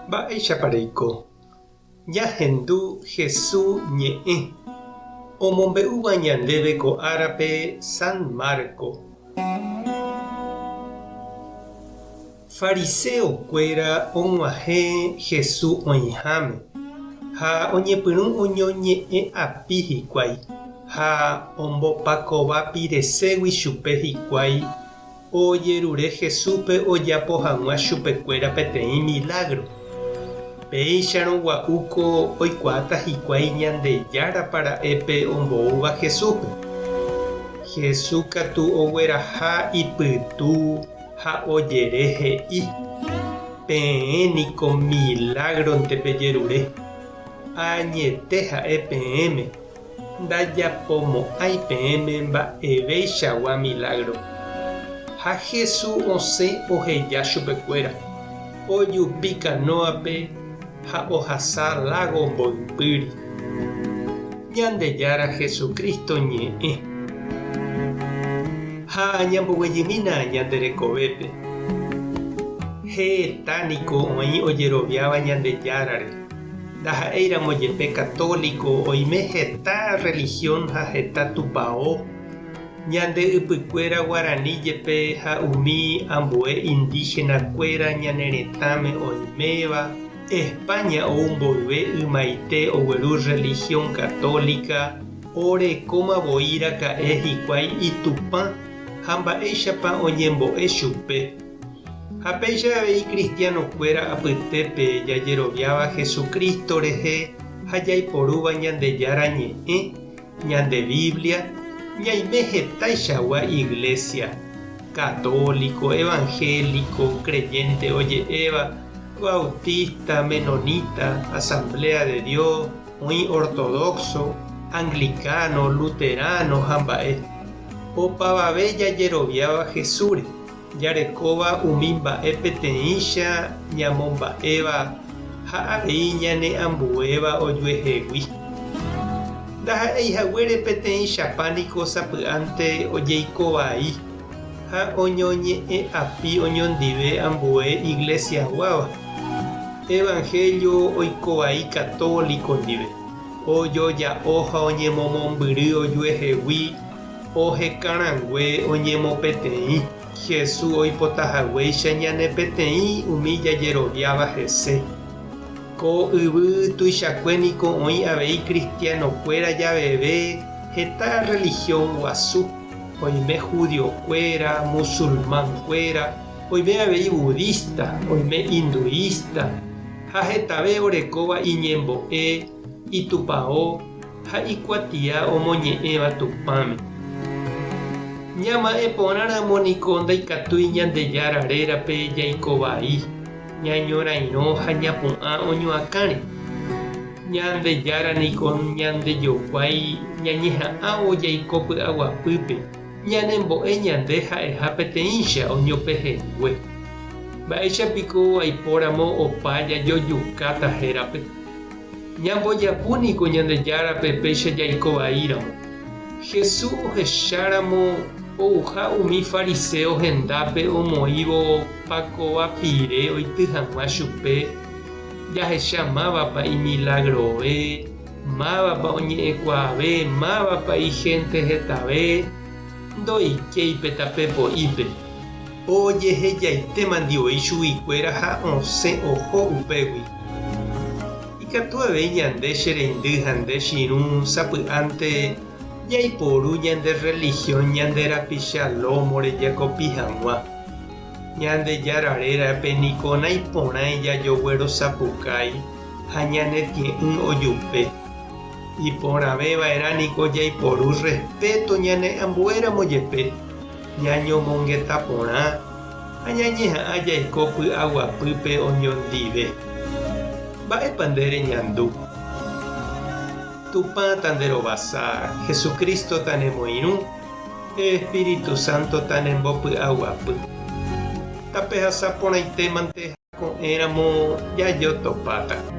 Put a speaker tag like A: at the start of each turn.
A: Mba'éichapareiko. Ñahendu Jesús ñe'ẽ omombe'úva ñandéve ko árape San Marco. Fariseokuéra og̃uahẽ Jesús oĩháme ha oñepyrũ oñoñe'ẽ api hikuái ha ombopakova pireségui chupe hikuái ojerure Jesúspe ojapo hag̃ua chupekuéra peteĩ milagro. Péicharõ gua'úko oikuaáta hikuái Ñandejára para'épe omboúva Jesúspe. Jesús katu ogueraha ipytũ ha ojere he'i. Peẽniko milagronte jerure. Añete ha'e peẽme. Ndajapomo'ãi peẽme mba'evéichagua milagro. Ha Jesús osẽ oheja chupekuéra. Ojupi kanóape ha ohasa lago mboypýri. Ñandejára Jesucristo ñe'ẽ. Ha ñamboguejýmina ñanderekovépe. He'etániko oĩ ojeroviáva Ñandejárare. Ndaha'éiramo jepe católico oime heta religión ha heta tupão. Ñande ypykuéra Guarani jepe ha umi ambue indígena kuéra ñaneretãme oiméva. España oumboyve ymaite ogueru religión católica orekomavoíraka'e hikuái itupã ha mba'éichapa oñembo'e chupe. Ha péicha avei cristianokuéra apytépe jajeroviáva Jesucristo rehe ha jaiporúva Ñandejára ñe'ẽ, ñande Biblia, ñaime hetaichagua iglesia católico, evangélico, creyente oje'éva, bautista, menonita, asamblea de Dios, oĩ ortodoxo, anglicano, luterano ha mba'e. Opavave jajeroviáva Jesús jarekóva umi mba'e peteĩcha ñamomba'éva ha avei ñane'ambuéva ojuehegui. Ndaha'eihaguére peteĩ chapániko sapy'ánte ojeikovai ha oñoñe'ẽ api oñondive ambue iglesiaguáva. Evangelio oikovai católico ndive. Ojoja'o ha oñemomombyry ojuehegui ohekarãngue oñemopeteĩ. Jesús oipotahaguéicha ñane peteĩ umi jajeroviáva hese. Ko yvy tuichakuéniko oĩ avei cristianokuéra javeve heta religión guasu. Oime judiokuéra, musulmánkuéra, oime avei budista, oime hinduista, ha hetave orekóva iñembo'e, itupão ha ikuatia omoñe'ẽva tupãme. Ñama'ẽ porãramo niko ndaikatúi Ñandejárarérape jaikovai, ñañorairõ ha ñapu'ã oñuãkãre. Ñandejára niko ñandejoguái ñañeha'ãvo jaiko py'aguapýpe. Ñanembo'e ñande ha'eha peteĩcha oñopehengue. Mba'éichapiko aipóramo opa jajojukáta hérape. Ñambojapúniko Ñandejárape péicha jaikovaíramo. Jesús ohecháramo ouha umi fariseo hendápe omoĩvo pakova pire oity hag̃ua chupe. Jahecha mávapa imilagrovẽ, mávapa oñe'ẽkuaave, mávapa igente hetave, ndoikéipe tapepo'ípe. Ojehejaite mandioi chuguikuéra ha osẽ oho upégui. Ikatu avei ñande chereindy ha nde chirũ sapy'ánte jaiporu ñande religión ñande rapicha lómore jakopi hag̃ua. Ñandejárarérape niko naiporãi jajoguerosapukái ha ñanetĩ'ỹ ojupe. Iporãveva'erã niko jaiporu respeto ñane'ambuéramo jepe ñañomongetã porã ha ñañeha'ã jaiko py'aguapýpe oñondive. Mba'épa ndére ñandu. Tupã tanderovasa, Jesucristo tanemoirũ, Espíritu Santo tanembopy'aguapy. Tape hasa porãitémante ko'ẽramo jajotopáta.